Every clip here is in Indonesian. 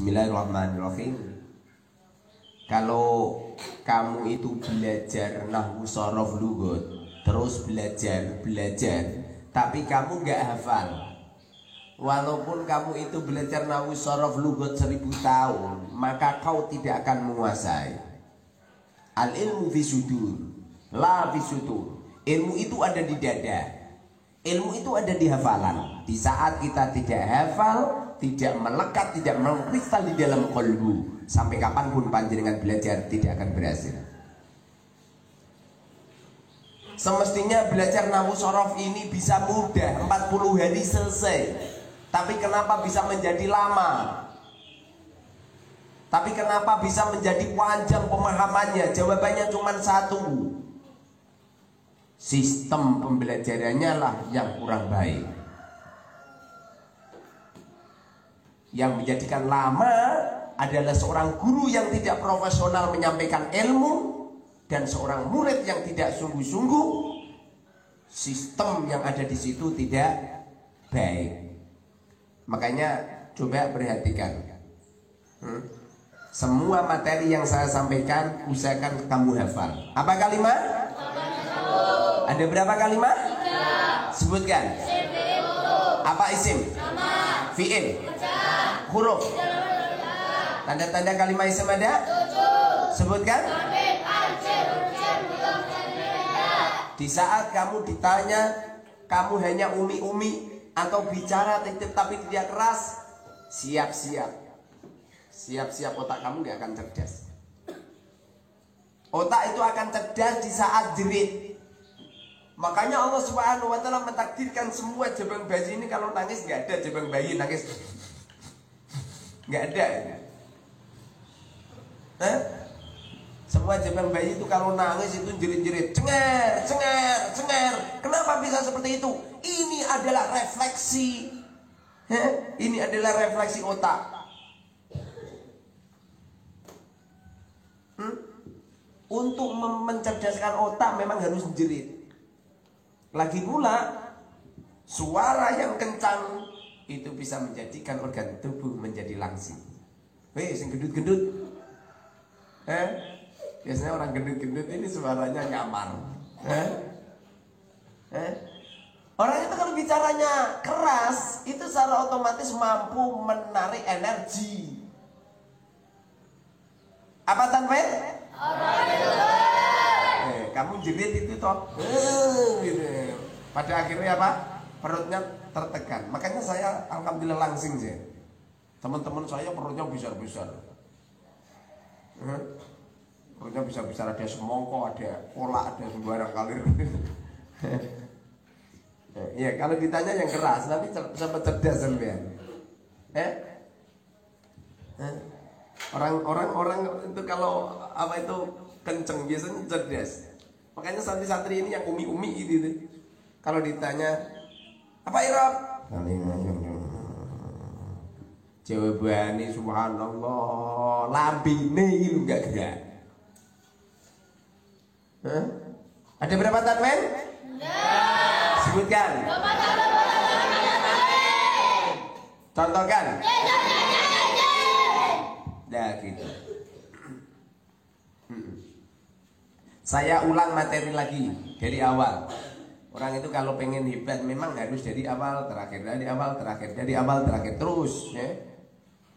Bismillahirrahmanirrahim. Kalau kamu itu belajar nahwu sorof lugot, terus belajar, tapi kamu nggak hafal, walaupun kamu itu belajar nahwu sorof lugot 1000 tahun, maka kau tidak akan menguasai. Al ilmu fi sudur, la fi sudur. Ilmu itu ada di dada, ilmu itu ada di hafalan. Di saat kita tidak hafal, tidak melekat, tidak mengkristal di dalam qalbu, sampai kapanpun panjenengan belajar tidak akan berhasil. Semestinya belajar nahwu sorof ini bisa mudah, 40 hari selesai. Tapi kenapa bisa menjadi lama? Tapi kenapa bisa menjadi panjang pemahamannya? Jawabannya cuma satu. Sistem pembelajarannya lah yang kurang baik. Yang menjadikan lama adalah seorang guru yang tidak profesional menyampaikan ilmu, dan seorang murid yang tidak sungguh-sungguh. Sistem yang ada di situ tidak baik. Makanya coba perhatikan, semua materi yang saya sampaikan usahakan kamu hafal. Apa kalimat? Ada berapa kalimat? 3. Sebutkan. Apa isim? Fi'il. Huruf. Tanda-tanda kalimat isim ada? 7. Sebutkan. Di saat kamu ditanya, kamu hanya umi-umi atau bicara tapi tidak keras, siap-siap otak kamu tidak akan cerdas. Otak itu akan cerdas di saat jerit. Makanya Allah Subhanahu wa Ta'ala mentakdirkan semua jabang bayi ini kalau nangis nggak ada jabang bayi nangis, nggak ada. Semua jabang bayi itu kalau nangis itu jerit-jerit, cengar. Kenapa bisa seperti itu? Ini adalah refleksi. Ini adalah refleksi otak. Untuk mencerdaskan otak memang harus jerit. Lagi pula suara yang kencang itu bisa menjadikan organ tubuh menjadi langsing. Weh, sing gendut-gendut. Biasanya orang gendut-gendut ini suaranya nyamar. Orang itu kalau bicaranya keras, itu secara otomatis mampu menarik energi. Apa tanwin? Kamu jerit itu toh, gitu. Pada akhirnya apa? Perutnya tertekan. Makanya saya alhamdulillah langsing sih. Teman-teman saya perutnya besar-besar. Perutnya besar-besar, ada semongko, ada kolak, ada sembarang kalir. Ya kalau ditanya yang keras, nanti sampai cerdas sampean. Orang itu kalau apa itu kenceng biasanya cerdas. Makanya santri-santri ini yang umi-umi gitu. Kalau ditanya apa irab? Jawabannya subhanallah, lambine itu enggak gerak. Ada berapa tanwin? Sebutkan. Contohkan. Nah gitu. Saya ulang materi lagi dari awal. Orang itu kalau pengen hebat memang harus dari awal terakhir, dari awal terakhir, dari awal terakhir terus ya.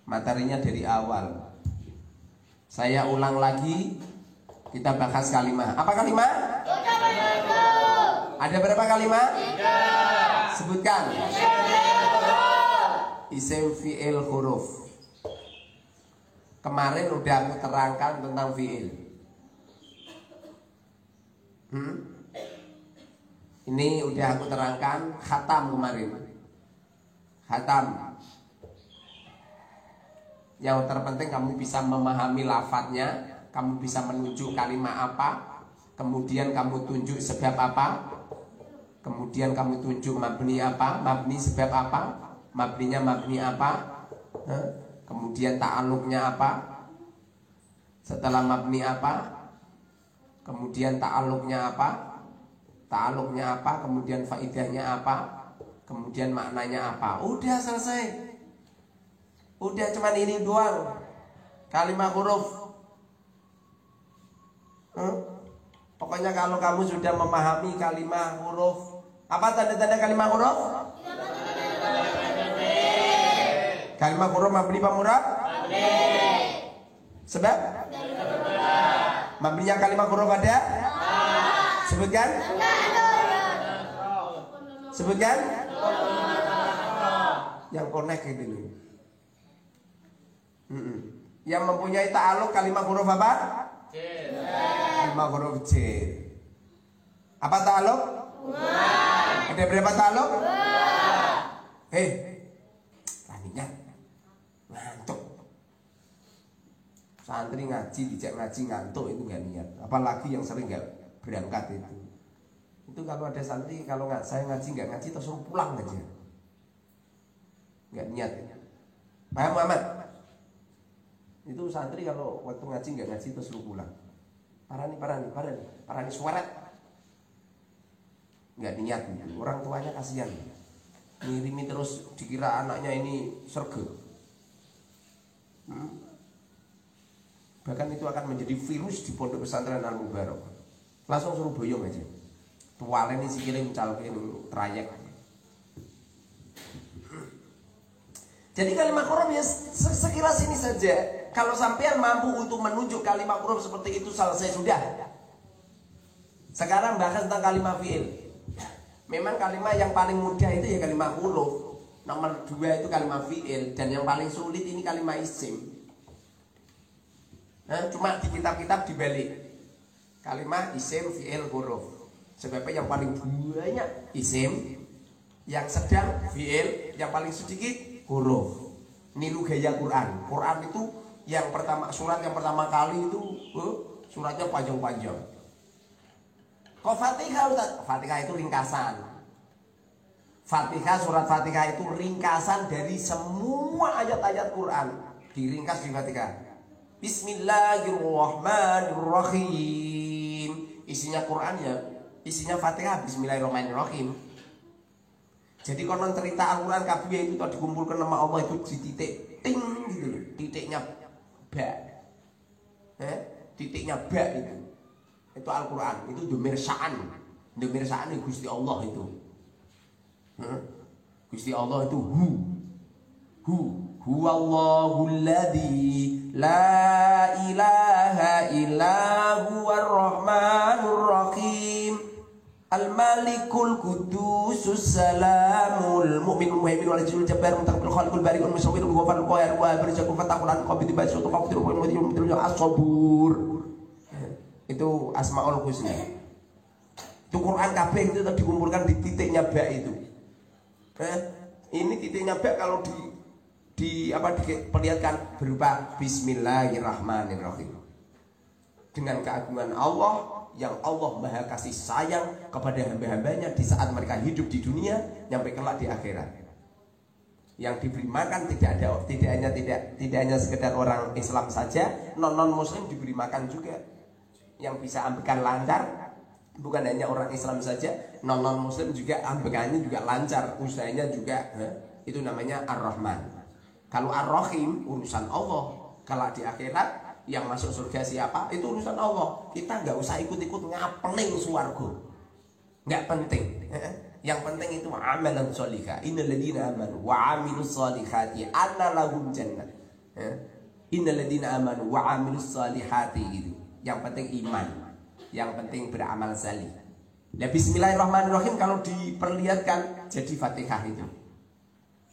Materinya dari awal. Saya ulang lagi. Kita bahas kalimat. Apa kalimat? Ada berapa kalimat? 3. Sebutkan. Isim, fi'il, huruf. Kemarin udah aku terangkan tentang fi'il. Ini udah aku terangkan khatam kemarin. Khatam. Yang terpenting kamu bisa memahami lafadznya, kamu bisa menunjuk kalimat apa, kemudian kamu tunjuk sebab apa, kemudian kamu tunjuk mabni apa, mabni sebab apa, mabninya mabni apa, kemudian ta'alluqnya apa, setelah mabni apa, kemudian ta'alluqnya apa, ta'alluqnya apa, kemudian faidahnya apa, kemudian maknanya apa. Udah selesai. Udah cuman ini doang. Kalimat huruf. Pokoknya kalau kamu sudah memahami kalimat huruf, apa tanda-tanda kalimat huruf? Kalimat huruf mabni apa murab? Sebab? Mabninya kalimat huruf ada? Sebutkan? Sebutkan? Yang connect itu nih. Yang mempunyai ta'aluk kalimat huruf apa? Kalimat huruf J. Apa ta'aluk? Ada berapa ta'aluk? Raninya ngantuk. Santri ngaji, dijak ngaji ngantuk itu gak niat. Apalagi yang sering gak berangkat itu. Itu kalau ada santri, kalau saya ngaji gak ngaji terus suruh pulang aja. Gak niat. Paham Muhammad? Itu santri kalau waktu ngaji nggak ngaji terus suruh pulang. Parani suaret. Nggak niat gitu. Orang tuanya kasihan. Ngirimi terus dikira anaknya ini serge. Bahkan itu akan menjadi virus di pondok pesantren Al Mubarak. Langsung suruh boyong aja. Tualen ini sikile mencalkin trayek. Jadi kalimat huruf ya sekilas ini saja. Kalau sampean mampu untuk menunjuk kalimat huruf seperti itu selesai sudah. Sekarang bahas tentang kalimat fi'il. Memang kalimat yang paling mudah itu ya kalimat huruf. Nomor 2 itu kalimat fi'il. Dan yang paling sulit ini kalimat isim. Nah, cuma di kitab-kitab dibalik. Kalimat isim, fi'il, huruf. Sebabnya yang paling banyak isim, yang sedang fi'il, yang paling sedikit huruf. Niru gaya Quran. Quran itu yang pertama, surat yang pertama kali itu suratnya panjang-panjang. Kok Fatihah Ustaz? Fatihah itu ringkasan. Fatihah, surat Fatihah itu ringkasan dari semua ayat-ayat Quran. Diringkas di Fatihah. Bismillahirrahmanirrahim. Isinya Quran ya, isinya Fatihah Bismillahirrahmanirrahim. Jadi konon cerita Al-Quran kabeh itu tadi dikumpulkan nama Allah itu di titik ting gitu loh. Titiknya ba. Titiknya ba itu. Itu Al-Quran, itu domir sya'an. Domir sya'an itu Gusti Allah itu. Gusti Allah itu Huwallahul ladzi la ilaha illa huwar rahmanur rahim. Al-Malikul Qudusus Salamul Mu'minul Muhaimin wal Aziz Jabbar Mutakabbir Khaliqul Bari'ul Musawwirul Ghaffarul Qahhar wa Barizakul Fatahul Qabid Basyutul Qadir wal Mu'minul As-Sabur. Itu Asmaul Husna. Itu Quran kabeh itu dikumpulkan di titiknya ba itu. Ini titiknya ba kalau diperlihatkan berupa Bismillahirrahmanirrahim. Dengan keagungan Allah yang Allah Maha kasih sayang kepada hamba-hambanya di saat mereka hidup di dunia sampai kelak di akhirat. Yang diberi makan tidak hanya sekedar orang Islam saja, non Muslim diberi makan juga. Yang bisa ambekan lancar bukan hanya orang Islam saja, non Muslim juga ambekannya juga lancar, usahanya juga. Itu namanya Ar-Rahman. Kalau Ar-Rahim urusan Allah. Kalau di akhirat yang masuk surga siapa? Itu urusan Allah. Kita nggak usah ikut-ikut ngapeling swarga. Nggak penting. Yang penting itu amalan sholihah. Innal ladzina amanu wa 'amilus sholihati anna lahum jannah. Innal ladzina amanu wa 'amilus sholihati gitu. Yang penting iman. Yang penting beramal salih. Nah, bismillahirrahmanirrahim kalau diperlihatkan jadi Fatihah itu.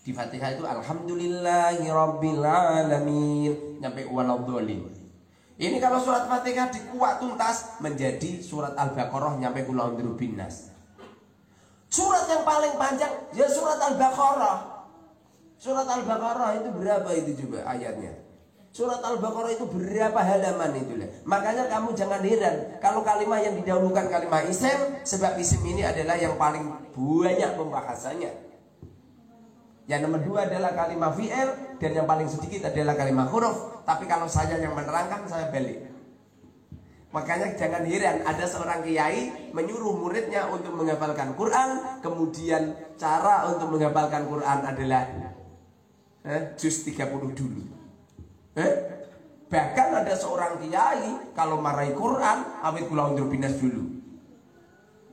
Di Fatihah itu alhamdulillahirabbil alamin sampai waladhdallin. Ini kalau surat Fatihah dikuat tuntas menjadi surat Al-Baqarah nyampe qul a'udzu binnas. Surat yang paling panjang ya surat Al-Baqarah. Surat Al-Baqarah itu berapa itu coba ayatnya? Surat Al-Baqarah itu berapa halaman itu? Makanya kamu jangan heran kalau kalimat yang didahulukan kalimat isim, sebab isim ini adalah yang paling banyak pembahasannya. Yang nomor 2 adalah kalimat fi'il dan yang paling sedikit adalah kalimat huruf. Tapi kalau saya yang menerangkan saya balik. Makanya jangan heran ada seorang kiai menyuruh muridnya untuk menghafalkan Quran, kemudian cara untuk menghafalkan Quran adalah Juz 30 dulu. Bahkan ada seorang kiai kalau marahi Quran awit kula undur binas dulu.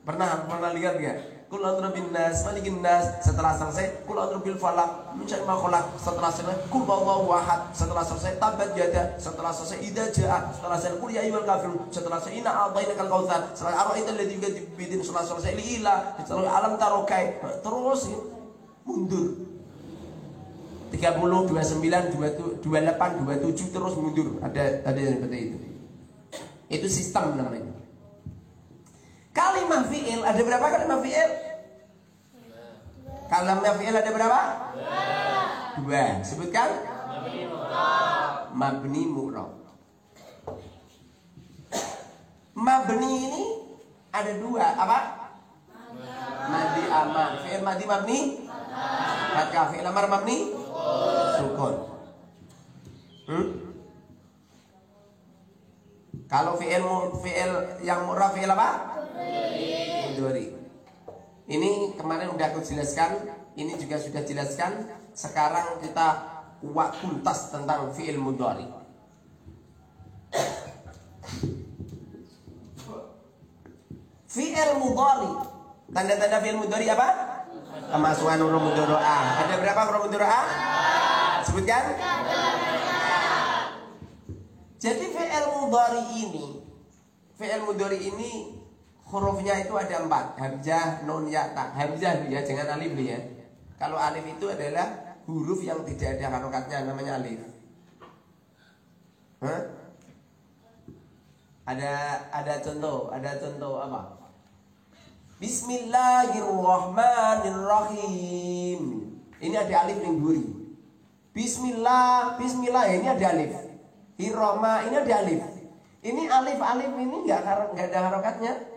Pernah lihat enggak? Kul a'udzu binnas, malikin nas, setelah selesai kul a'udzu bil falaq, min syarri ma khalaq, setelah selesai kul huwallahu ahad, setelah selesai tabat yada, setelah selesai idza jaa, setelah selesai kul ya ayyuhal kafirun, setelah selesai inna a'tainakal kautsar, setelah ara'aital ladzi yukadzdzibu bidin, setelah selesai liila, setelah alam tarokai, terus mundur 30, 29, 28, 27 terus mundur. Ada seperti itu. Itu sistem namanya. Kalimah fi'il ada berapa kalimah fi'il? Kalimah fi'il ada berapa? Dua. Sebutkan. Mabni mu'rab. Mabni ini ada dua. Apa? Madi amar. Fi'il madi mabni. Maka fi'il amar mabni sukun. Kalau fi'il yang mu'rab fi'il apa? Mudhari. Ini kemarin udah aku jelaskan, ini juga sudah jelaskan. Sekarang kita kuat tuntas tentang fi'il mudhari. Fi'il mudhari, tanda-tanda fi'il mudhari apa? Kemasukan huruf mudhari'ah. Ada berapa huruf mudhari'ah? Sebutkan. Jadi fi'il mudhari ini hurufnya itu ada 4. Hamzah, nun, ya, ta. Hamzah ya, jangan alif ya. Kalau alif itu adalah huruf yang tidak ada harokatnya, namanya alif. Ada contoh apa? Bismillahirrahmanirrahim. Ini ada alif yang duri. Bismillah ini ada alif. Hirrahma ini ada alif. Ini alif ini nggak ada harokatnya.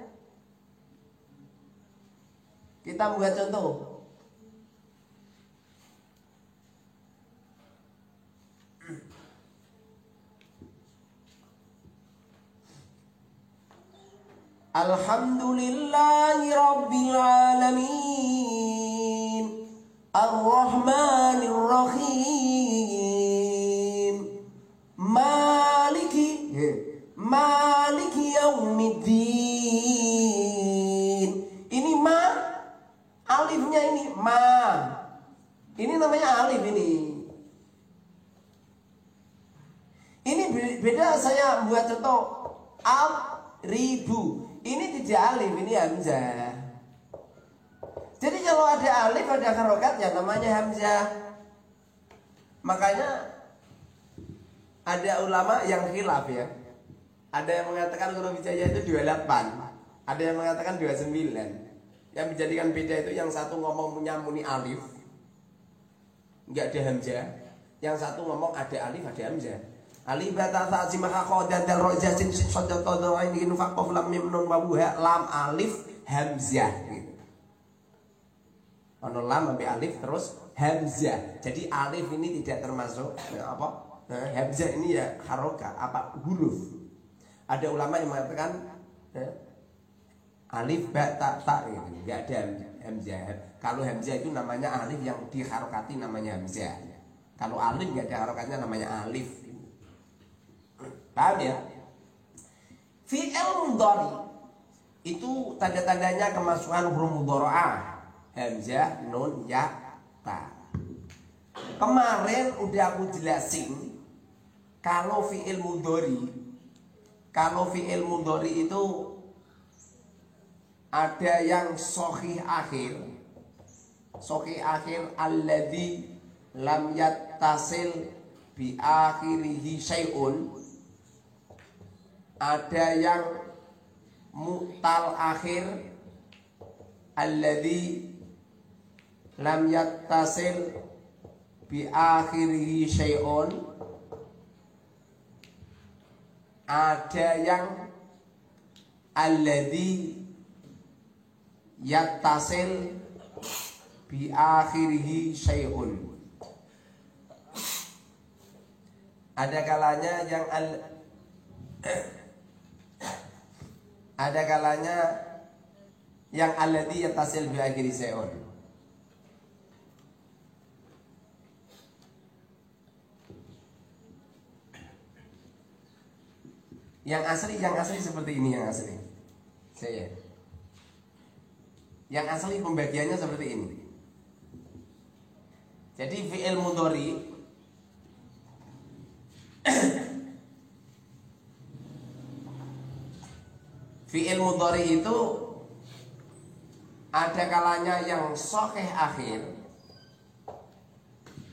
Kita buat contoh. Alhamdulillahi rabbil alamin. Ar-Rahmanir Rahim. Maliki yaumiddin. Ini alifnya ini ini namanya alif ini. Ini beda saya buat contoh ribu. Ini tidak alif, ini hamzah. Jadi kalau ada alif ada harokatnya namanya hamzah. Makanya ada ulama yang khilaf ya. Ada yang mengatakan huruf hijaiyah itu 28, ada yang mengatakan 29. Yang menjadikan beda itu yang satu ngomong punya muni alif, enggak ada hamzah. Yang satu ngomong ada alif, ada hamzah. Alif bata ta'zimah qadan dal rojasin sadda tadawin ini faqaf lam mim nun wa buha lam alif hamzah gitu. Ono lam sampai alif terus hamzah. Jadi alif ini tidak termasuk apa? Hamzah ini ya harokat apa huruf. Ada ulama yang mengatakan alif ba ta gitu, enggak ada hamzah. Kalau hamzah itu namanya alif yang diharokati namanya hamzah. Kalau alif enggak ada harokatnya namanya alif. Paham ya? Fi'il mudhari itu tanda-tandanya kemasukan huruf mudhari'ah. Hamzah, nun, ya, ta. Kemarin udah aku jelasin kalau fi'il mudhari itu ada yang sahih akhir. Sahih akhir alladzi lam yattasil bi akhirihi syai'un. Ada yang mu'tal akhir alladzi lam yattasil bi akhirihi syai'un. Ada yang alladzi yattasil bi akhirihi syai'un. Ada kalanya yang alladzi yattasil bi akhirihi syai'un. Yang asli seperti ini yang asli. Saya. Yang asli pembagiannya seperti ini. Jadi fi'il mudhari fi'il mudhari itu ada kalanya yang sahih akhir,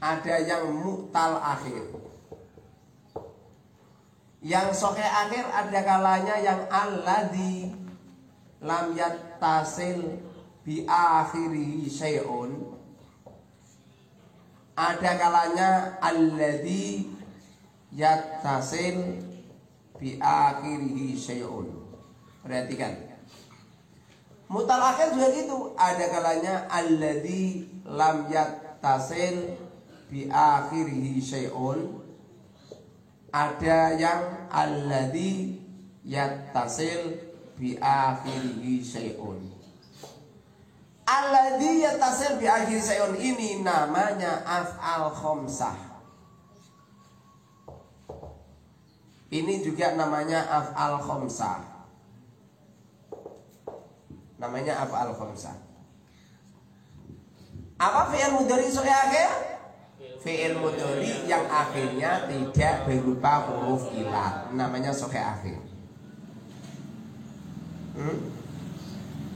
ada yang mu'tal akhir. Yang sahih akhir ada kalanya yang alladzi lam yattasil bi akhirihi syai'un. Ada kalanya alladzi yattasil bi akhirihi syai'un. Perhatikan. Mutal akhir juga gitu. Ada kalanya alladzi lam yattasil bi akhirihi syai'un. Ada yang alladzi yattasil bi akhirihi syai'un. Alladzi yattasil bi akhirihi syai'un ini namanya af'al khamsah. Ini juga namanya af'al khamsah. Namanya af'al khamsah. Apa fi'il mudhari sahih akhir? Fi'il mudhari yang akhirnya tidak berupa huruf ilat, namanya sahih akhir.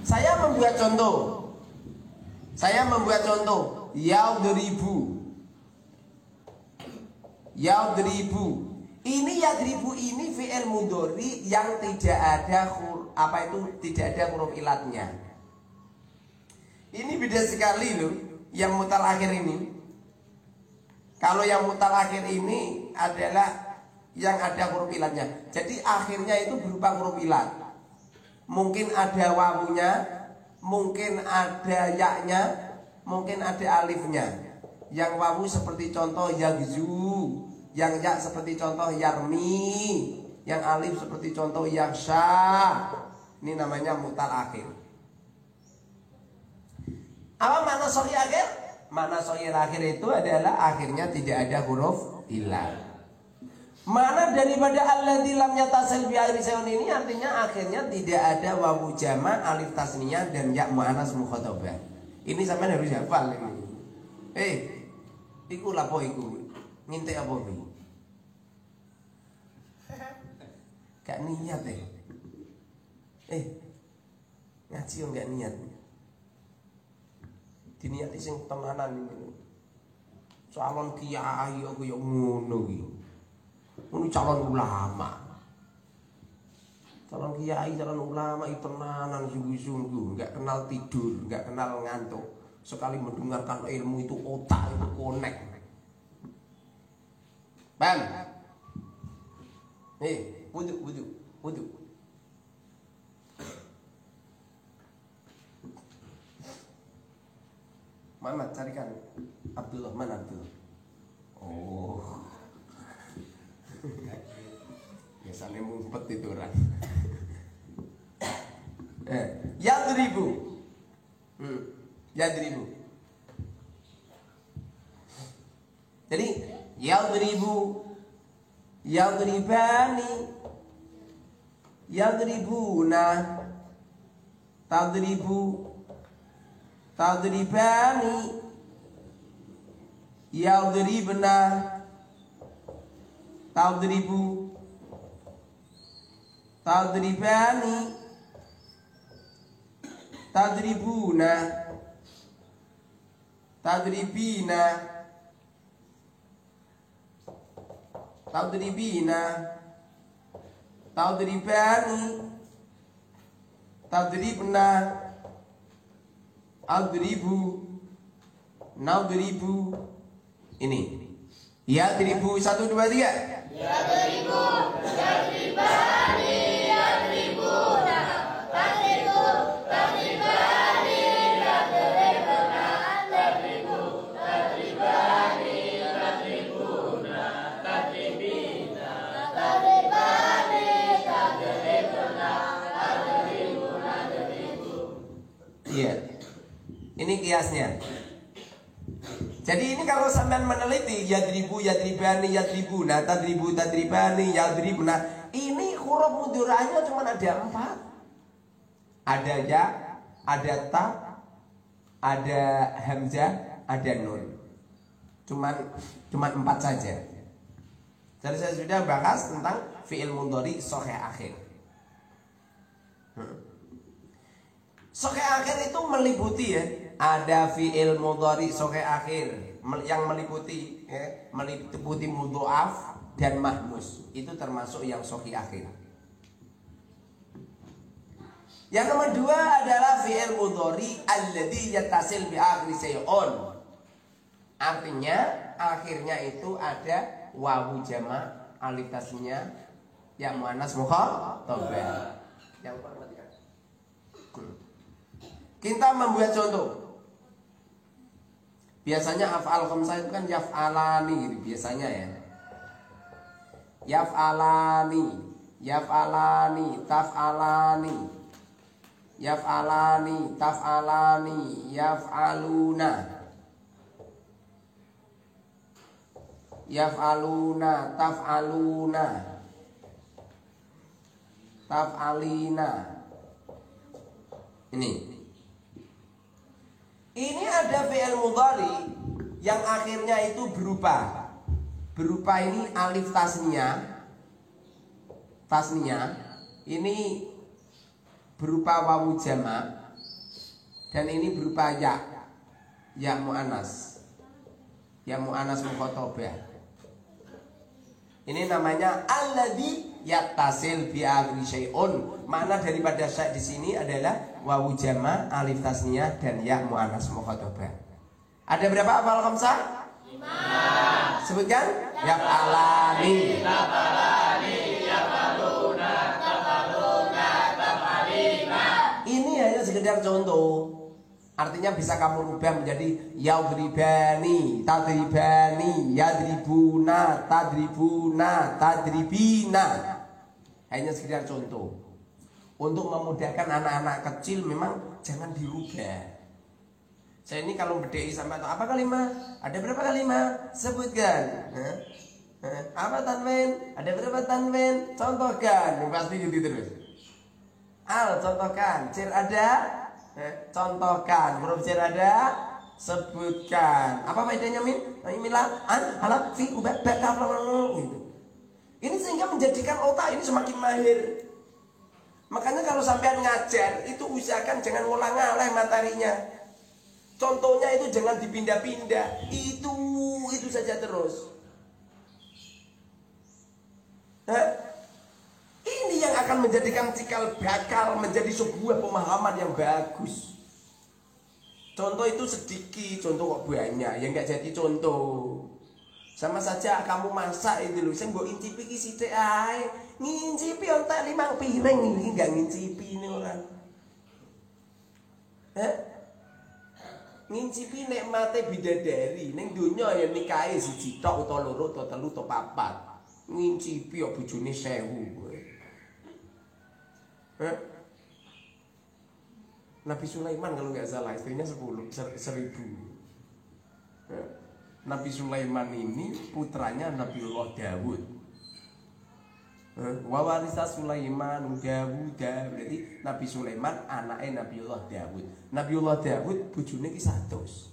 Saya membuat contoh. Yadribu. Ini yadribu ini fi'il mudhari yang tidak ada tidak ada huruf ilatnya. Ini beda sekali loh yang mutal akhir ini. Kalau yang mutal akhir ini adalah yang ada huruf ilatnya. Jadi akhirnya itu berupa huruf ilat. Mungkin ada wawunya, mungkin ada yaknya, mungkin ada alifnya. Yang wawu seperti contoh yagzu, yang ya seperti contoh yarmi, yang alif seperti contoh yaksha. Ini namanya mutal akhir. Apa makna sahih akhir? Makna sahih akhir itu adalah akhirnya tidak ada huruf ilat. Mana daripada alladzi lam yattasil bi akhiri syai'un ini artinya akhirnya tidak ada wawu jama', alif tasniyah dan ya muannas mukhatabah. Ini sampean harus hafal ini. Iku lapo iku? Ngintek apa iki? Gak niat ngaji yo gak niat. Diniati sing tenanan ini. Calon kiai yo koyo ngono iki. Ini calon ulama. Calon kiai, calon ulama itu tenanan sungguh-sungguh, nggak kenal tidur, nggak kenal ngantuk. Sekali mendengarkan ilmu itu otak itu connect. Bang, wudhu. Mana carikan Abdullah, mana Abdullah? Oh. Biasanya ngumpet itu orang. Yadribu. Jadi yadribu, yadribani, yadribuna, tadribu, tadribani, yadribna, tadribu, tadribani, tadribuna, tadribina, tadribina, tadribani, tadribna, adribu, nadribu. Ini yadribu 1 2 3. Yadribu, yadribani, yadribuna, tadribu, tadribani, tadribuna, tadribu, tadribani, tadribuna, tadribina, tadribani, tadribuna, tadribuna, tadribu. Iya. Ini kiasnya. Jadi ini kalau sampean meneliti yadribu, yadribani, yadribuna, tadribu, tadribani, yadribuna, ini huruf mudhari'nya cuma ada 4. Ada ya, ada ta, ada hamzah, ada nun. Cuman 4 saja. Jadi saya sudah bahas tentang fi'il mudhari sahih akhir. Sahih akhir itu meliputi ya. Ada fi'il mudhari sahih akhir yang meliputi meliputi mudhaf dan mahmus. Itu termasuk yang sahih akhir. Yang nomor 2 adalah fi'il mudhari alladzi yattasil bi akhir syai'un. Artinya akhirnya itu ada wawu jama', alif tasnya, ya muannas mukhatabah. Yang perhatikan. Kita membuat contoh. Biasanya af'al khamsah itu kan yaf'alani gitu biasanya ya. Yaf'alani, yaf'alani, taf'alani. Yaf'alani, taf'alani, yaf'aluna. Yaf'aluna, taf'aluna. Taf'alina. Ini ada fi'il mudhari yang akhirnya itu berupa ini alif tasniyah. Ini berupa wawu jama' dan ini berupa ya muannas. Ya muannas mukhatabah. Ini namanya alladzi yattasil bi akhir syai'un. Makna daripada syai' di sini adalah wawu jama', alif tasniyah dan ya muannas mukhatabah. Ada berapa hafal khamsah? 5. Sebutkan. Yaf'alani, yaf'alani, yaf'aluna, taf'aluna, taf'alina. Ini hanya sekedar contoh. Artinya bisa kamu rubah menjadi yadribani, tadribani, yadribuna, tadribuna, tadribina. Hanya sekedar contoh. Untuk memudahkan anak-anak kecil memang jangan dirubah. Saya ini kalau bedai sampai atau apa kalimat? Ada berapa kalimat? Sebutkan. Apa tanwin? Ada berapa tanwin? Contohkan. Pasti gitu terus. Al, contohkan. Cer ada? Contohkan. Huruf cer ada? Sebutkan. Apa faedahnya min? Milah, an, halak, fi, ubah, bakal, gitu. Ini sehingga menjadikan otak ini semakin mahir. Makanya kalau sampean ngajar itu usahakan jangan ngulang-ngaleh materinya. Contohnya itu jangan dipindah-pindah. Itu saja terus. Ini yang akan menjadikan cikal bakal menjadi sebuah pemahaman yang bagus. Contoh itu sedikit, contoh kok banyak. Ya nggak jadi contoh. Sama saja kamu masak itu loh. Saya mbok incipi ki sithik ae. Ngincipi ontek 5 piring iki enggak ngincipi ini orang. Ngincipi nikmate bidadari ning donya ya nikahe siji tok utawa loro utawa telu utawa 4. Ngincipi ya bojone 1000. Nabi Sulaiman kalau nggak salah istrinya 1000. Nabi Sulaiman ini putranya Nabiullah Dawud. Wa warisa Sulaiman Dawud, berarti Nabi Sulaiman anaknya Nabiullah Dawud. Nabiullah Dawud bojone ki 100.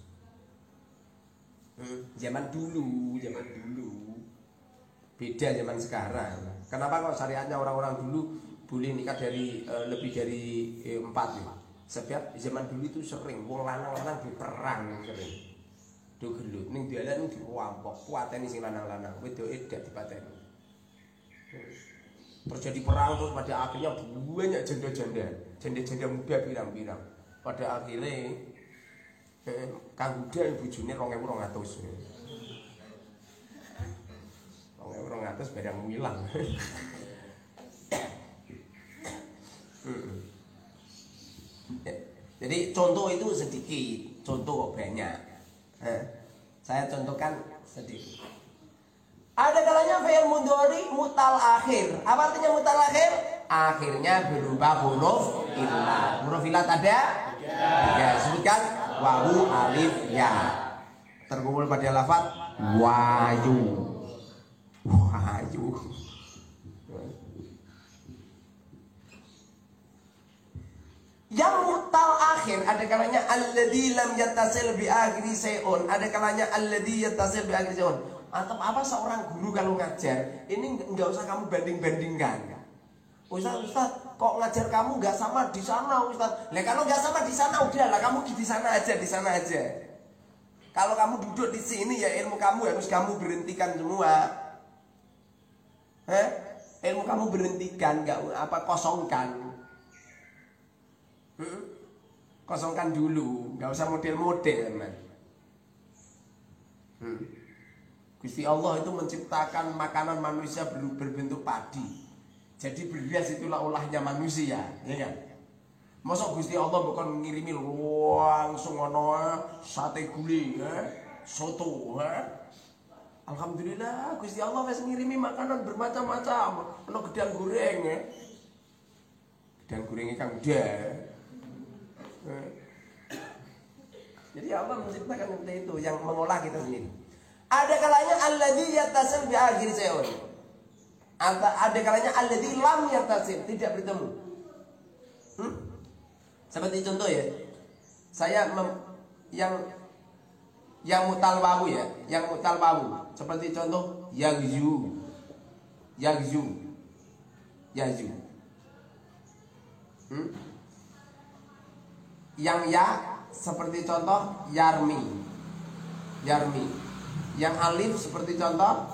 Zaman dulu. Beda zaman sekarang. Kenapa kok syariatnya orang-orang dulu boleh nikah dari lebih dari 4 ya? Sebab zaman dulu itu sering wong lanang-lanang diperang sering. Do gelut ning dalan dirampok, kuateni sing lanang-lanang, wedoke dak dipateni. Terjadi perang terus pada akhirnya banyak janda muda pirang-pirang. Pada akhirnya Kang Huda bojone 2200. 2200 barang hilang. Jadi contoh itu sedikit, contoh kok banyak. Saya contohkan sedikit. Ada kalanya fi'il mudhari mutal akhir. Apa artinya mutal akhir? Akhirnya berupa huruf illah. Huruf illah ada? Ya, sebutkan wawu, alif, ya. terkumpul pada lafaz wahyu. Wahyu. Yang mutal akhir ada kalanya alladzi lam yattasil bi akhiri sayun, ada kalanya alladzi yattasil bi akhiri sayun. Atau apa seorang guru kalau ngajar, ini enggak usah kamu banding-bandingkan. Ustaz, kok ngajar kamu enggak sama di sana, Ustaz? Lah kalau enggak sama di sana udahlah kamu di sana aja, di sana aja. Kalau kamu duduk di sini ya ilmu kamu harus kamu berhentikan semua. Ilmu kamu berhentikan, enggak apa kosongkan. Kosongkan dulu, nggak usah model-model, man. Gusti Allah itu menciptakan makanan manusia berbentuk padi. Jadi beras itulah olahnya manusia, ya kan? Masa Gusti Allah bukan ngirimi langsung ono sate gulai, soto, Alhamdulillah Gusti Allah wis ngirimi makanan bermacam-macam, ono gedang goreng, gedang gorengnya kang udah. Jadi Allah menciptakan seperti itu yang mengolah kita sendiri. Ada kalanya alladzi yattasil bi akhir sayun. Ada kalanya alladzi lam yattasil, tidak bertemu. Seperti contoh ya. Saya yang mutal wawu ya, yang mutal wawu. Seperti contoh yagzu. Yagzu. Yagzu. Yang ya seperti contoh yarmi. Yarmi. Yang alif seperti contoh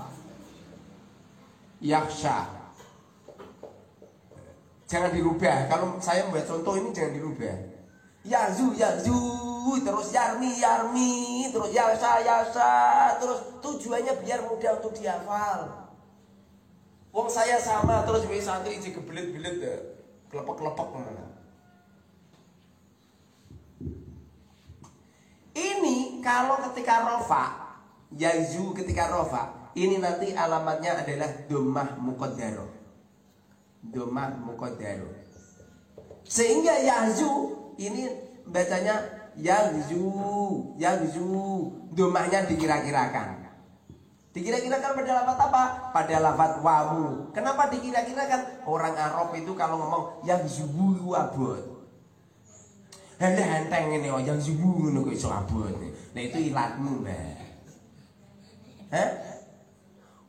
yaksha. Jangan dirubah. Kalau saya membuat contoh ini jangan dirubah. Yazu, yazu, terus yarmi, yarmi, terus yasa, yasa, terus tujuannya biar mudah untuk dihafal. Wong saya sama terus wis santri iji kebelit-belit ya. Kelepek-kelepek mana. Ini kalau ketika rofa, yazu ketika rofa, ini nanti alamatnya adalah dhammah muqaddarah. Dhammah muqaddarah. Sehingga yazu ini bacanya yagzu, yagzu. Dhammahnya dikira-kirakan. Dikira-kirakan pada lafaz apa? Pada lafaz wawu. Kenapa dikira-kirakan? Orang Arab itu kalau ngomong yagzu abot. Henteng ini yang subuh ngono kok iso abot. Nah itu ilatmu, Mbak.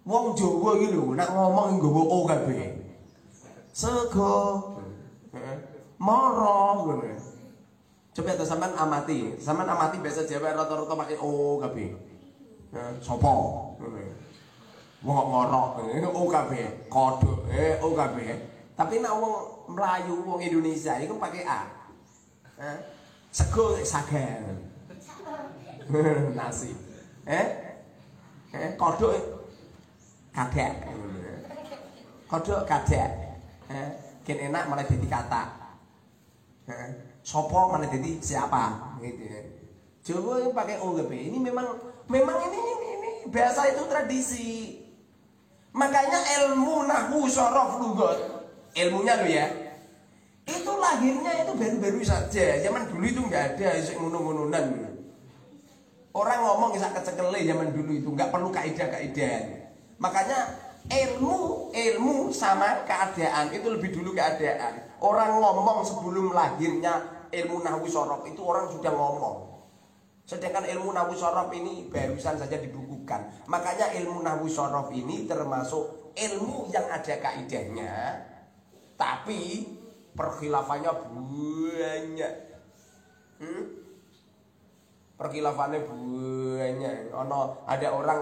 Wong Jawa iki lho, nek ngomong nggawa o kabeh. Sego. Moro ngono. Coba to sampean amati. Sampean amati bahasa Jawa rata-rata pakai o kabeh. Sopo? Ngono. Wong ngorok, o kabeh. Kodhok, o kabeh. Tapi nek wong Melayu, wong Indonesia iku pakai a. Sego sagar. Nasi. Kodhok kadek. Kodhok kadek. Ken enak malah dadi kata. Sopo malah dadi siapa gitu. Jawa yang pakai o kabeh. Ini memang ini bahasa itu tradisi. Makanya ilmu nahwu sorof lugat, ilmunya lo ya. Itu lahirnya itu baru-baru saja. Zaman dulu itu nggak ada ngono-ngononan. Orang ngomong bisa kecekele zaman dulu itu nggak perlu kaidah-kaidah. Makanya ilmu sama keadaan itu lebih dulu keadaan. Orang ngomong sebelum lahirnya ilmu nahwu sorof itu orang sudah ngomong. Sedangkan ilmu nahwu sorof ini barusan saja dibukukan. Makanya ilmu nahwu sorof ini termasuk ilmu yang ada kaidahnya, tapi perkhilafannya banyak. Perkhilafannya banyak. Ada orang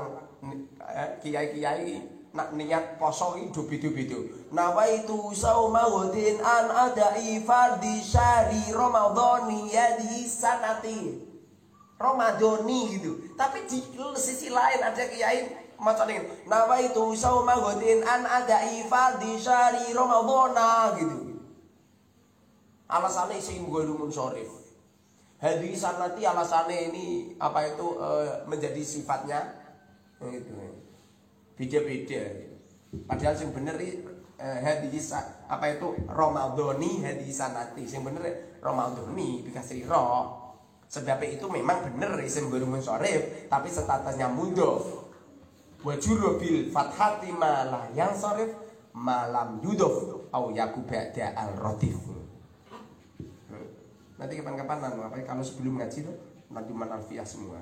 kiai-kiai nak niat poso itu beda-beda. Nawaitu saumaudin an adai fardhi syahri ramadhani yadi sanati. Ramadhani gitu. Tapi di sisi lain ada kiai macam ini. Nawaitu saumaudin an adai fardhi syahri ramadhana gitu. Alasannya isi mughalumun syarif. Hadis sanati alasannya ini apa itu menjadi sifatnya gitu. Beda-beda. Padahal yang bener hadis apa itu Ramadhani hadis sanati. Yang bener Ramadhani dikasih ro. Sebab itu memang bener isim ghairul munsharif tapi statusnya mudhof. Wajuru bil fathati malah yang sorif malam yudhof au yaku ba'da al-rotif. Nanti kapan-kapan kalau sebelum ngaji tuh nanti manalfiah semua.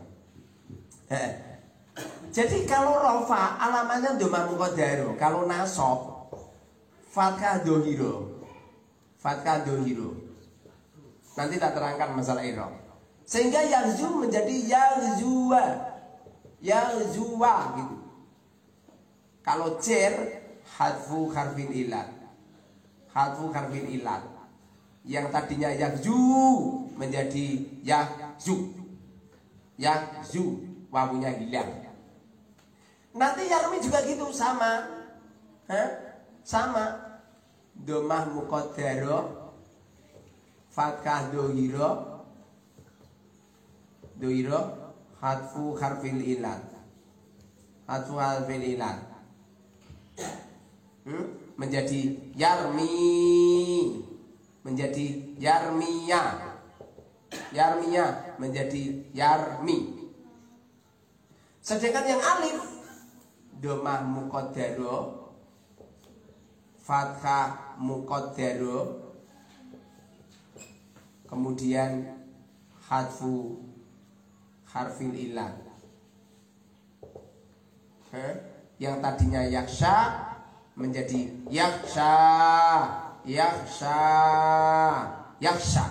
Jadi kalau rofa alamannya dhamma muqaddaro, kalau nasab fathah dohiro. Fathah dohiro. Nanti tak terangkan masalah i'rab. Sehingga yahzu menjadi yahzuwa. Yahzuwa gitu. Kalau cer hadfu harfin ilat. Hadfu harfin ilat. Yang tadinya yahzu menjadi yahzu. Yahzu wawunya hilang. Nanti yarmi juga gitu sama. Sama. Dhammah muqaddaro fathah dohiro hadfu harfil ilat. Hadfu harfil ilat menjadi yarmi, menjadi yarmiya, yarmiya menjadi yarmi. Sedangkan yang alif dhammah muqaddaro fathah muqaddaro kemudian hadfu harfil ilat. Yang tadinya yaksha menjadi yaksha, yaksha, yaksha,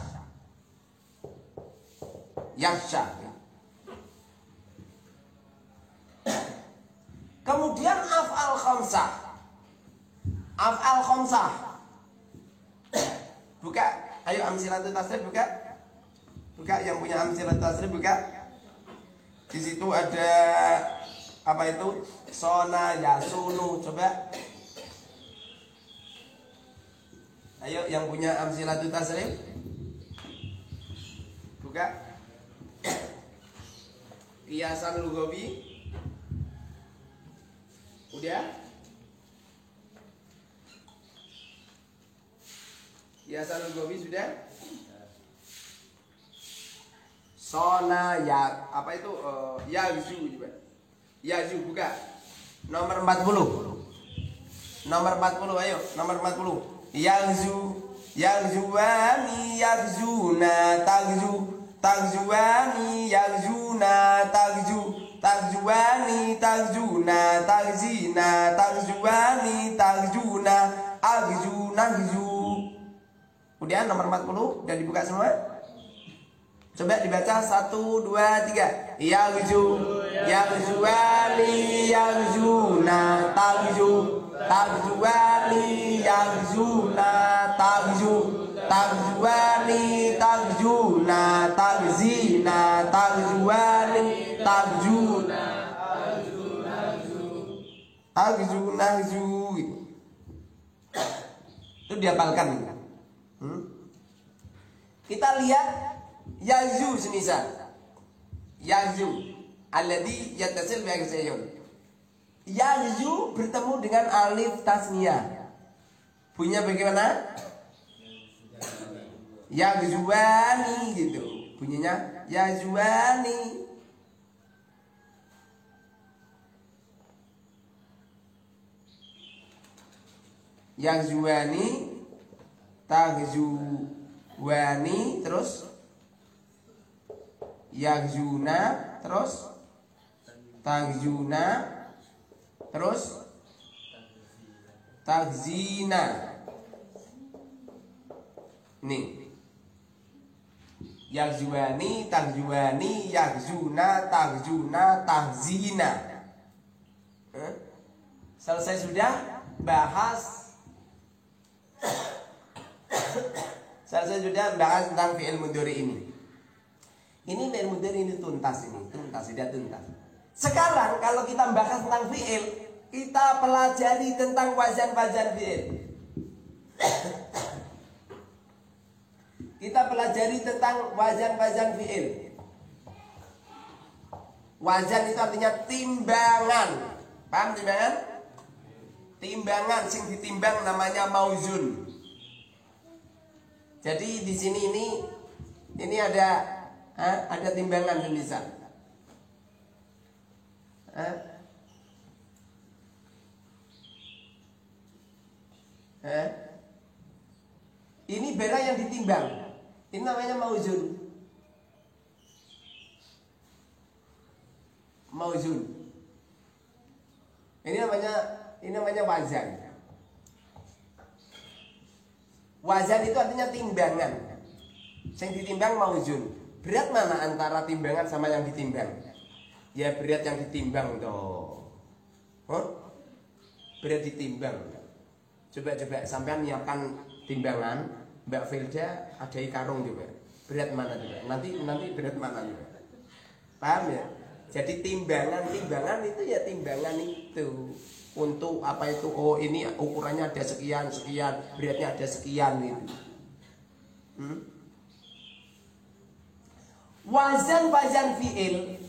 yaksha. Kemudian af'al khamsah. Af'al khamsah. Buka, ayo amsilatul tasrif buka. Buka yang punya amsilatul tasrif buka. Di situ ada apa itu? Sona yasunu, coba. Ayo yang punya amsilatul tasrif buka. Qiyasan lugawi. Udah? Qiyasan lugawi sudah? Sona ya apa itu? Yahzu juga. Yahzu buka. Nomor 40. Nomor 40 ayo, nomor 40. Yahzu, yahzuwani, yahzuna, tagzu, tagzuwani, yahzuna, tagzu, tagzuwani, tagzuna, tagzina, tagzuwani, tagzuna, agzu, nagzu. Kemudian nomor 40 udah dibuka semua? Coba dibaca 1, 2, 3. Yahzu, yahzuwani, yahzuna, tagzu, tagzuwani, yahzuna, tagzu, tagzuwani, tagzuna, tagzina, tagzuwani, tagzuna, agzu, nagzu. Itu dihafalkan. Kita lihat yahzu semisal. Yahzu alladhi yattasil bi aksayun. Yahzu bertemu dengan alif tasniyah. Bunyinya bagaimana? Yahzuwani gitu. Bunyinya yahzuwani. Yahzuwani, tagzuwani, terus yahzuna, terus tagzuna, terus tagzina. Nih. Yahzuwani, tagzuwani, yahzuna, tagzuna, tagzina. Selesai sudah bahas. Selesai sudah bahas tentang fi'il mudhari ini. Ini fi'il mudhari ini tuntas ini, tuntas, sudah tuntas. Sekarang kalau kita bahas tentang fi'il, kita pelajari tentang wazan-wazan fi'il. Kita pelajari tentang wazan-wazan fi'il. Wazan itu artinya timbangan. Paham timbangan? Timbangan sing ditimbang namanya mauzun. Jadi di sini ini ada Ada timbangan semisal. Ini barang yang ditimbang. Ini namanya mauzun. Mauzun. Ini namanya wazan. Wazan itu artinya timbangan. Yang ditimbang mauzun. Berat mana antara timbangan sama yang ditimbang? Ya berat yang ditimbang toh. Berat ditimbang. Coba sampean nyiapkan timbangan, Mbak Filda adai karung juga. Berat mana juga? Nanti berat mana juga? Paham ya? Jadi timbangan itu ya timbangan itu untuk apa itu? Oh ini ukurannya ada sekian, beratnya ada sekian itu. Wazan fi'il.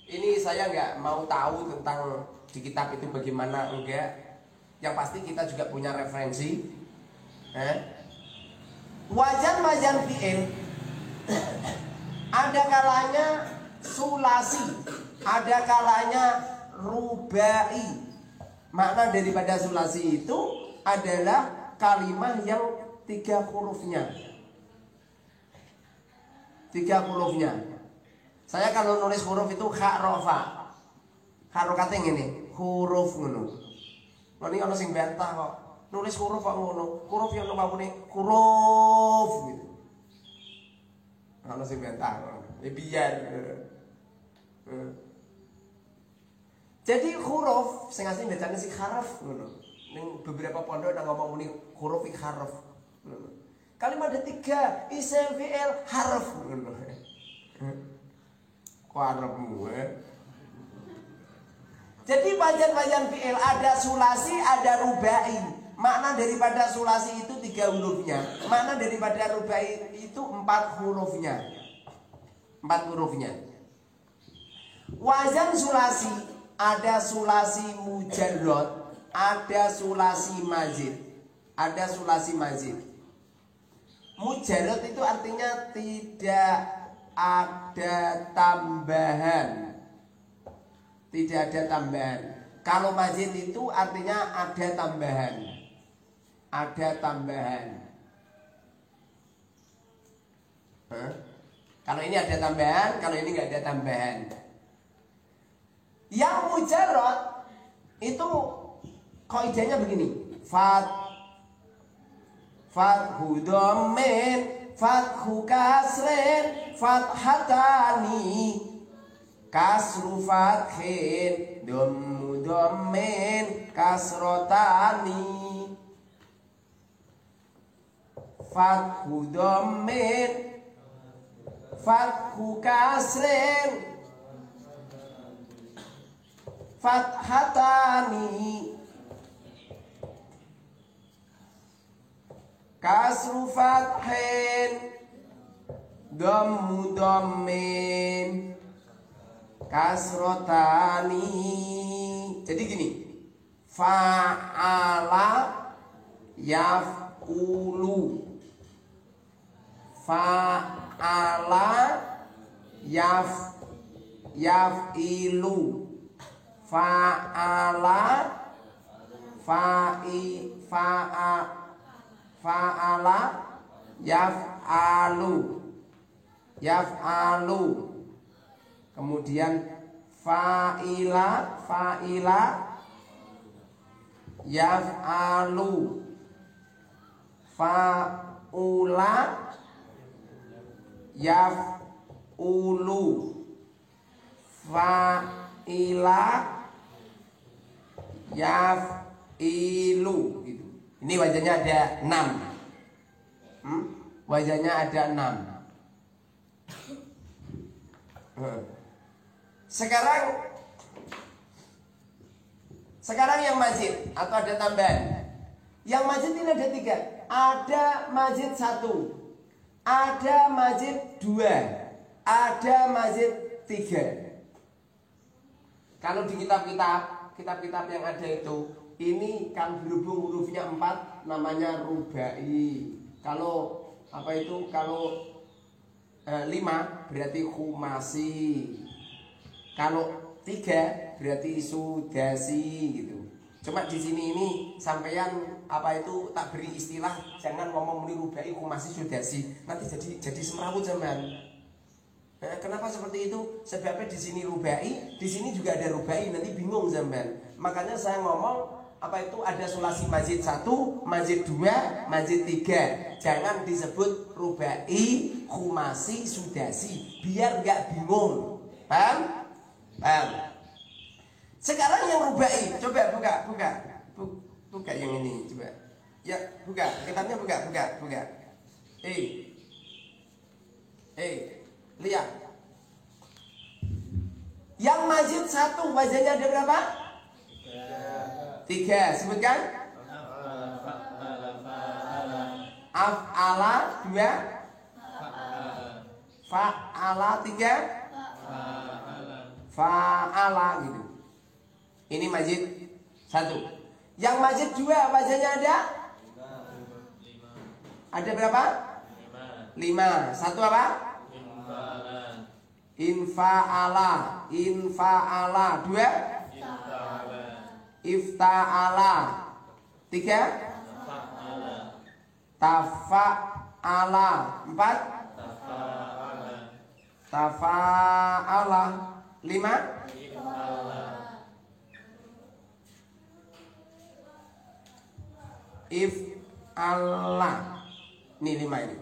Ini saya nggak mau tahu tentang di kitab itu bagaimana, enggak. Yang pasti kita juga punya referensi. Wazan fi'il ada kalanya sulasi, ada kalanya rubai. Makna daripada sulasi itu adalah kalimat yang 3 hurufnya. 3 hurufnya. Saya kalau nulis huruf itu harofa. Harokate ngene, huruf ngono. Ini ana sing bantah kok. Nulis huruf kok ngono. Huruf yang nomane huruf gitu. Ana sing bantah. Biar. Jadi huruf sing asli bacane sing haraf ngono. Ning beberapa pondok nang ngomong muni huruf iki haraf. Kalimat ada 3, isim fi'il harf. Kok arepmu Jadi wazan fi'il ada sulasi, ada rubai. Makna daripada sulasi itu 3 hurufnya. Makna daripada rubai itu 4 hurufnya. 4 hurufnya. Wazan sulasi, ada sulasi mujarrad, ada sulasi mazid. Ada sulasi mazid. Mujarrad itu artinya tidak ada tambahan. Tidak ada tambahan. Kalau mazid itu artinya ada tambahan. Ada tambahan. Kalau ini ada tambahan, kalau ini nggak ada tambahan. Yang mujarrad itu kaidahnya begini. Fathu dhammin, fathu kasrin, fathatani, kasru fathin, dhammu dhammin, kasrotani. Fathu dhammin, fathu kasrin, fathatani, kasru fathin, dhammu dhammin, kasrotani. Jadi gini, fa'ala yaf'ulu, fa'ala yaf'ilu, fa'ala fa'ala yaf'alu, kemudian fa'ila yaf'alu, fa'ula yaf'ulu, fa'ila yaf'ilu gitu. Ini wajahnya ada 6. Wajahnya ada 6. Sekarang yang mazid atau ada tambahan. Yang mazid ini ada 3. Ada mazid 1, ada mazid 2, ada mazid 3. Kalau di kitab-kitab yang ada itu, ini kan berhubung hurufnya 4 namanya rubai. Kalau apa itu, kalau 5 berarti khumasi. Kalau 3 berarti sudasi gitu. Cuma di sini ini sampeyan apa itu tak beri istilah, jangan ngomong muni rubai khumasi sudasi. Nanti jadi semrawut zaman. Kenapa seperti itu? Sebabnya di sini rubai, di sini juga ada rubai, nanti bingung zaman. Makanya saya ngomong apa itu ada sulasi mazid 1, mazid 2, mazid 3. Jangan disebut rubai, khumasi, sudasi, biar nggak bingung. Paham? Paham? Sekarang yang rubai, coba buka yang ini, coba. Ya, buka, kitabnya buka. Lihat. Yang mazid 1 wazannya ada berapa? 3. Sebutkan. Af'ala 2, fa'ala 3, fa'ala gitu. Ini mazid 1. Yang mazid 2 wazannya ada? Ada berapa? 5. 1 apa? Infa'ala. 2 ifta'ala. 3 tafa'ala. 4 tafa'ala. 5 if'ala. Ini 5 ini.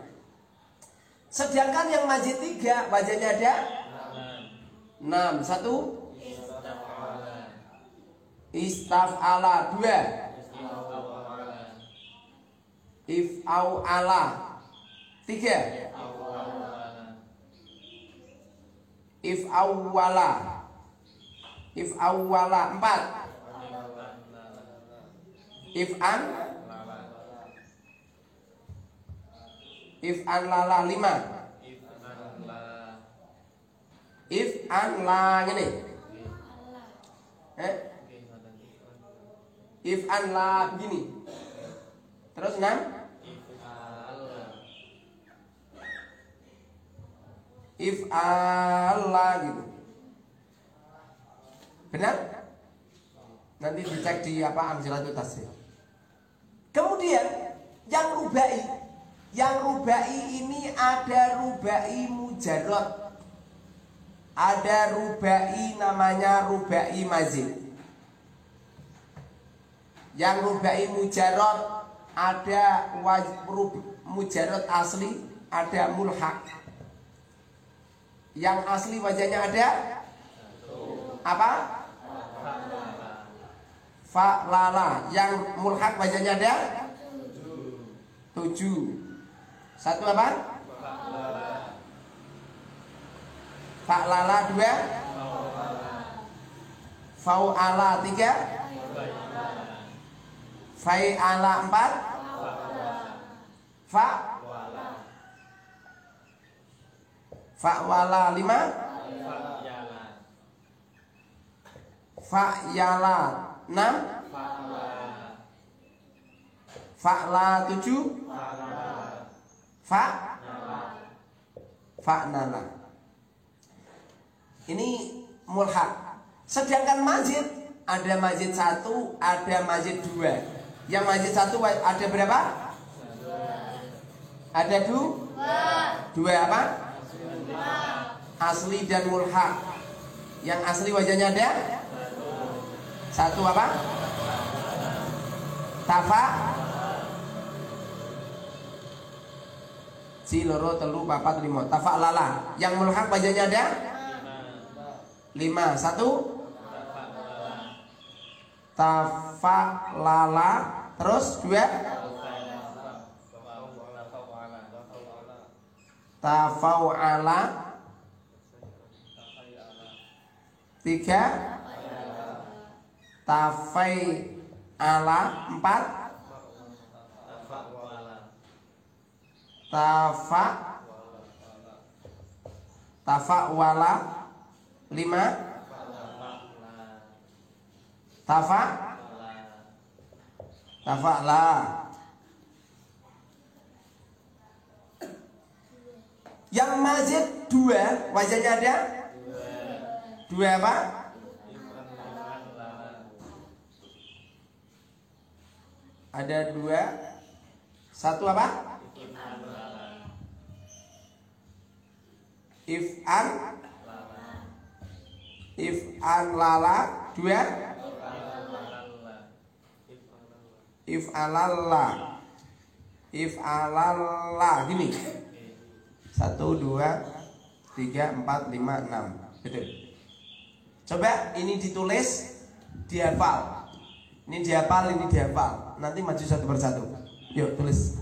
Sedangkan yang mazid 3 wazannya ada 6. 1 istaf'ala. 2 if'au'ala. 3 if'auwala. 4 if'an lala. 5 if'an la ngene. If'an la begini. Terus 6 if'ala gitu. Benar? Nanti dicek di apa Amzilatul Tasrif. Kemudian yang rubai ini ada rubai mujarrad. Ada rubai namanya rubai mazid. Yang rubai mujarrad ada mujarrad asli, ada mulhaq. Yang asli wajahnya ada apa? Fa'lala. Yang mulhaq wajahnya ada 7. 1 apa? Fa'lala. 2 fa'ala. 3 fa'ala. 4 fa'wala. 5 fa'yala. 6 fa'la. 7 fa'nala. Ini mulhaq. Sedangkan mazid, ada mazid 1, ada mazid 2. Yang mazid 1 ada berapa? Ada 2 apa? Asli dan mulhaq. Yang asli wajahnya ada 1 apa? Tafa si loro telu papat 5. Tafa lala. Yang mulhaq wajahnya ada 5. 1 tafa lala. Terus 2 tafau'ala. 3 tafai'ala. 4 tafa'wala. 5 tafa'la. Yang mazid dua, wajahnya ada dua apa? Ada dua. Satu apa? If'an lala. Dua if'alalla. Gini. 1, 2, 3, 4, 5, 6. Betul. Coba ini ditulis, dihafal. Ini dihafal, ini dihafal. Nanti maju satu persatu. Yuk tulis.